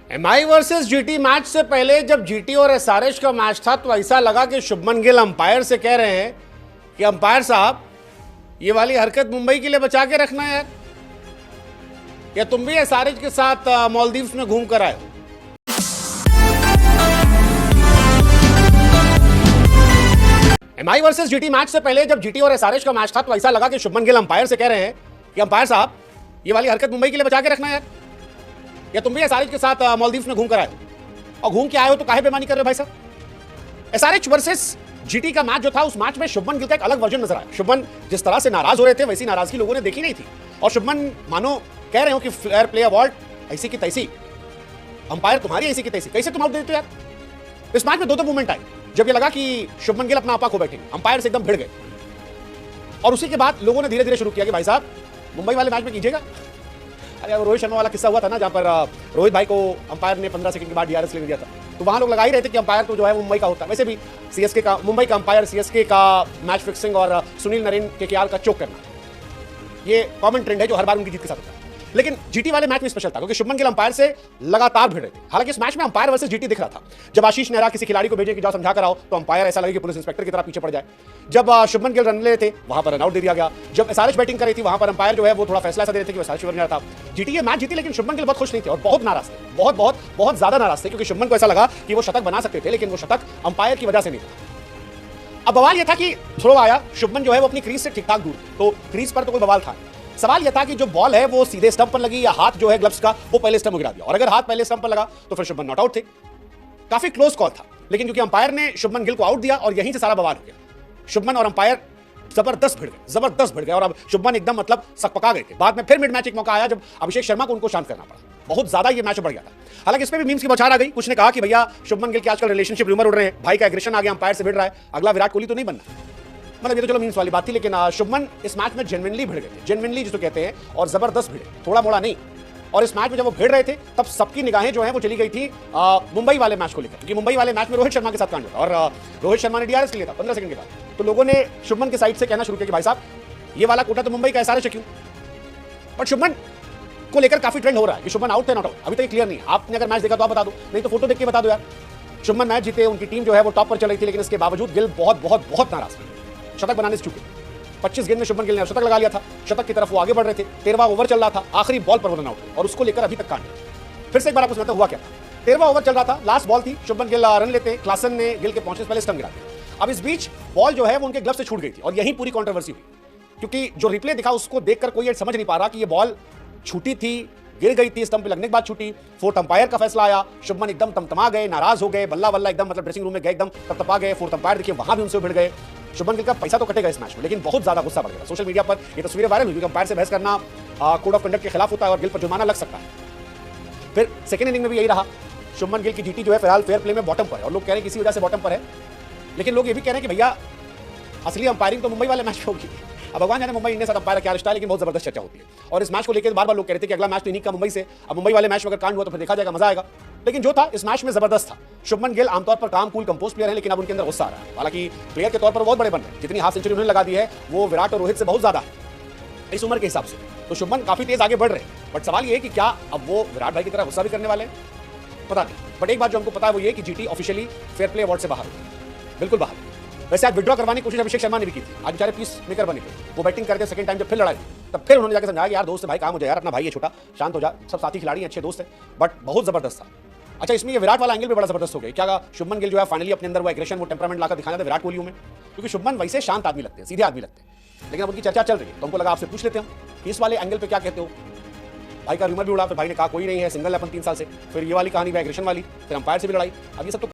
MI versus GT match से पहले जब जीटी और एसआरएच का मैच था तो ऐसा लगा कि शुभमन गिल अंपायर से कह रहे हैं कि अंपायर साहब ये वाली हरकत मुंबई के लिए बचा के रखना यार, या तुम भी एसआरएच के साथ मालदीव्स में घूम कर आए हो। एमआई वर्सेस जीटी मैच से पहले जब जीटी और एसआरएच का मैच था तो ऐसा लगा कि शुभमन गिल अंपायर से कह रहे हैं कि अंपायर साहब ये वाली हरकत मुंबई के लिए बचा के रखना यार, या तुम भी एसआरएच के साथ मालदीव्स में घूम कर आए हो, और घूम के आए हो तो काहे बेईमानी कर रहे हो भाई साहब। एसआरएच वर्सेस जीटी का मैच जो था उस मैच में शुभमन गिल का एक अलग वर्जन नजर आया। शुभमन जिस तरह से नाराज हो रहे थे वैसी नाराजगी लोगों ने देखी नहीं थी, और शुभमन मानो कह रहे हो कि फेयर प्ले अवार्ड ऐसी की तैसी, अंपायर तुम्हारी ऐसी की तैसी, कैसे तुम आउट देते हो यार। इस मैच में दो मूवमेंट आई जब ये लगा कि शुभमन गिल अपना आपा खो बैठेंगे, अंपायर से एकदम भिड़ गए, और उसी के बाद लोगों ने धीरे धीरे शुरू किया कि भाई साहब मुंबई वाले मैच में कीजिएगा। अरे रोहित शर्मा वाला किस्सा हुआ था ना, जहां पर रोहित भाई को अंपायर ने 15 सेकंड के बाद डीआरएस ले दिया था, तो वहां लोग लगा ही रहे थे कि अंपायर तो जो है मुंबई का होता है। वैसे भी सीएसके का, मुंबई का अंपायर सीएसके का मैच फिक्सिंग और सुनील नरेन केकेआर का चोक करना, ये कॉमन ट्रेंड है जो हर बार उनकी जीत के साथ होता है। लेकिन जीटी वाले मैच में स्पेशल था क्योंकि शुभमन गिल अंपायर से लगातार भिड़ रहे थे। हालांकि इस मैच में अंपायर वर्सेस जीटी दिख रहा था। जब आशीष नेहरा किसी खिलाड़ी को भेजे कि जाओ समझा कर आओ, तो अंपायर ऐसा लगे कि पुलिस इंस्पेक्टर की तरह पीछे पड़ जाए। जब शुभमन गिल रन ले रहे थे वहां पर रनआउट दे दिया गया। जब एसआरएच बैटिंग कर रही थी वहां पर अंपायर जो है वो थोड़ा फैसला ऐसा दे रहे थे कि एसआरएच बन रहा था। जीटी ये मैच जीती, लेकिन शुभमन गिल बहुत खुश नहीं थे और बहुत नाराज थे, बहुत बहुत बहुत ज्यादा नाराज थे, क्योंकि शुभमन को ऐसा लगा कि वो शतक बना सकते थे, लेकिन वो शतक अंपायर की वजह से नहीं था। अब बवाल यह था कि थ्रो आया, शुभमन जो है वो अपनी क्रीज से ठीक ठाक दूर, तो क्रीज पर तो कोई बवाल था। सवाल यह था कि जो बॉल है वो सीधे स्टंप पर लगी या हाथ जो है ग्लव्स का वो पहले स्टंप में गिरा दिया, और अगर हाथ पहले स्टंप पर लगा तो फिर शुभमन नॉट आउट थे। काफी क्लोज कॉल था, लेकिन क्योंकि अंपायर ने शुभमन गिल को आउट दिया और यहीं से सारा बवाल हो गया। शुभमन और अंपायर जबरदस्त भिड़ गए और अब शुभमन एकदम मतलब सकपका गए थे। बाद में फिर मिड मैच एक मौका आया जब अभिषेक शर्मा को उनको शांत करना पड़ा, बहुत ज्यादा ये मैच बढ़ गया था। हालांकि इसमें भी मीम्स की बौछार आ गई। कुछ ने कहा कि भैया शुभमन गिल के आजकल रिलेशनशिप रूमर उड़ रहे हैं, भाई का एग्रेशन आ गया, अंपायर से भिड़ रहा है, अगला विराट कोहली तो नहीं बनना। मतलब ये तो चलो मीम्स वाली बात थी, लेकिन शुभमन इस मैच में जेन्युइनली भिड़ गए थे, जेन्युइनली जिसको कहते हैं, और जबरदस्त भिड़े, थोड़ा मोड़ा नहीं। और इस मैच में जब वो भिड़ रहे थे तब सबकी निगाहें जो है वो चली गई थी मुंबई वाले मैच को लेकर, क्योंकि मुंबई वाले मैच में रोहित शर्मा के साथ कांड हुआ और रोहित शर्मा ने डीआरएस लिया था 15 सेकंड के बाद। तो लोगों ने शुभमन के साइड से कहना शुरू किया कि भाई साहब ये वाला कोटा तो मुंबई का एसआरएच क्यों। बट शुभमन को लेकर काफी ट्रेंड हो रहा है कि शुभमन आउट थे नॉट आउट, अभी तक क्लियर नहीं। आपने अगर मैच देखा तो आप बता दो, नहीं तो फोटो देख के बता दो यार। शुभमन मैच जीते, उनकी टीम जो है वो टॉप पर चल रही थी, लेकिन इसके बावजूद गिल बहुत बहुत बहुत नाराज थे। शतक बनाने से चुके, 25 गेंद में शुभमन गिल ने शतक लगा लिया था, शतक की तरफ वो आगे बढ़ रहे थे। 13वां ओवर चल रहा था, आखिरी बॉल पर वो रन आउट, और उसको लेकर अभी तक कांड। फिर से एक बार आपको सुनाता हुआ क्या था। 13वां ओवर चल रहा था, लास्ट बॉल थी, शुभमन गिल रन लेते, क्लासन ने गिल के पहुंचने से पहले स्टंप गिरा दिया। अब इस बीच बॉल जो है वो उनके ग्लव से छूट गई थी, और यही पूरी कंट्रोवर्सी हुई, क्योंकि जो रिप्ले दिखा उसको देखकर कोई ये समझ नहीं पा रहा कि ये बॉल छूटी थी, गिर गई थी, स्टंप पे लगने के बाद छूटी। फोर्थ अंपायर का फैसला आया, शुभमन एकदम तमतमा गए, नाराज हो गए, बल्ला बल्ला एकदम मतलब ड्रेसिंग रूम में गए, एकदम तपतपा गए। फोर्थ अंपायर देखिए वहां भी उनसे भिड़ गए। शुभमन गिल का पैसा तो कटेगा इस मैच में, लेकिन बहुत ज्यादा गुस्सा बढ़ गया। सोशल मीडिया पर ये तस्वीरें वायरल हुई, क्योंकि अंपायर से बहस करना कोड ऑफ कंडक्ट के खिलाफ होता है और गिल पर जुर्माना लग सकता है। फिर सेकंड इनिंग में भी यही रहा। शुभमन गिल की जीटी जो है फिलहाल फेयर प्ले में बॉटम पर है, और लोग कह रहे हैं किसी वजह से बॉटम पर है, लेकिन लोग ये भी कह रहे हैं कि भैया असली अंपायरिंग तो मुंबई वाले मैच में होगी। अब भगवान जाने मुंबई इंडियंस अंपायर क्या रिश्ता है, लेकिन बहुत जबरदस्त चर्चा होती है। और इस मैच को लेकर बार बार लोग कह रहे थे कि अगला मैच तो इन्हीं का मुंबई से, अब मुंबई वाले मैच में अगर कांड हुआ तो फिर देखा जाएगा, मजा आएगा। लेकिन जो था इस मैच में जबरदस्त था। शुभमन गिल आमतौर पर काम कूल कंपोज प्लेयर है, लेकिन अब उनके अंदर गुस्सा आ रहा है। हालांकि प्लेयर के तौर पर बहुत बड़े बन रहे हैं, जितनी हाफ सेंचुरी उन्होंने लगा दी है वो विराट और रोहित से बहुत ज्यादा है इस उम्र के हिसाब से। तो शुभमन काफी तेज आगे बढ़ रहे हैं, बट सवाल ये है कि क्या अब वो विराट भाई की तरह गुस्सा भी करने वाले हैं, पता नहीं। बट एक बात जो हमको पता है वो ये कि GT officially fair play award से बाहर, बिल्कुल बाहर। वैसे आज विड्रॉ करवाने की कोशिश अभिषेक शर्मा ने भी की थी। आज बेचारे पीस मेकर बने थे, वो बैटिंग करते सेकंड टाइम जब फिर लड़ाई, तब फिर उन्होंने जाकर समझाया कि यार दोस्त है भाई, काम हो जाए यार, अपना भाई है छोटा, शांत हो जा, सब साथी खिलाड़ी हैं, अच्छे दोस्त हैं। बट बहुत जबरदस्त था। अच्छा, इसमें ये विराट वाला एंगल भी बड़ा जबरदस्त हो गया। क्या शुभमन गिल जो है फाइनली अपने अंदर वो एग्रेशन, वो टेम्परामेंट लाकर दिखाना था विराट कोहली में, क्योंकि शुभमन वैसे शांत आदमी लगते हैं, सीधे आदमी लगते हैं, लेकिन अब उनकी चर्चा चल रही है, तो हमको लगा आपसे पूछ लेते हैं इस वाले एंगल पे क्या कहते हो। भाई का रूमर भी उड़ा, फिर भाई ने कहा कोई नहीं है, सिंगल है अपन 3 साल से, फिर ये वाली कहानी एग्रेशन वाली, फिर अंपायर से भी लड़ाई। अब ये सब तो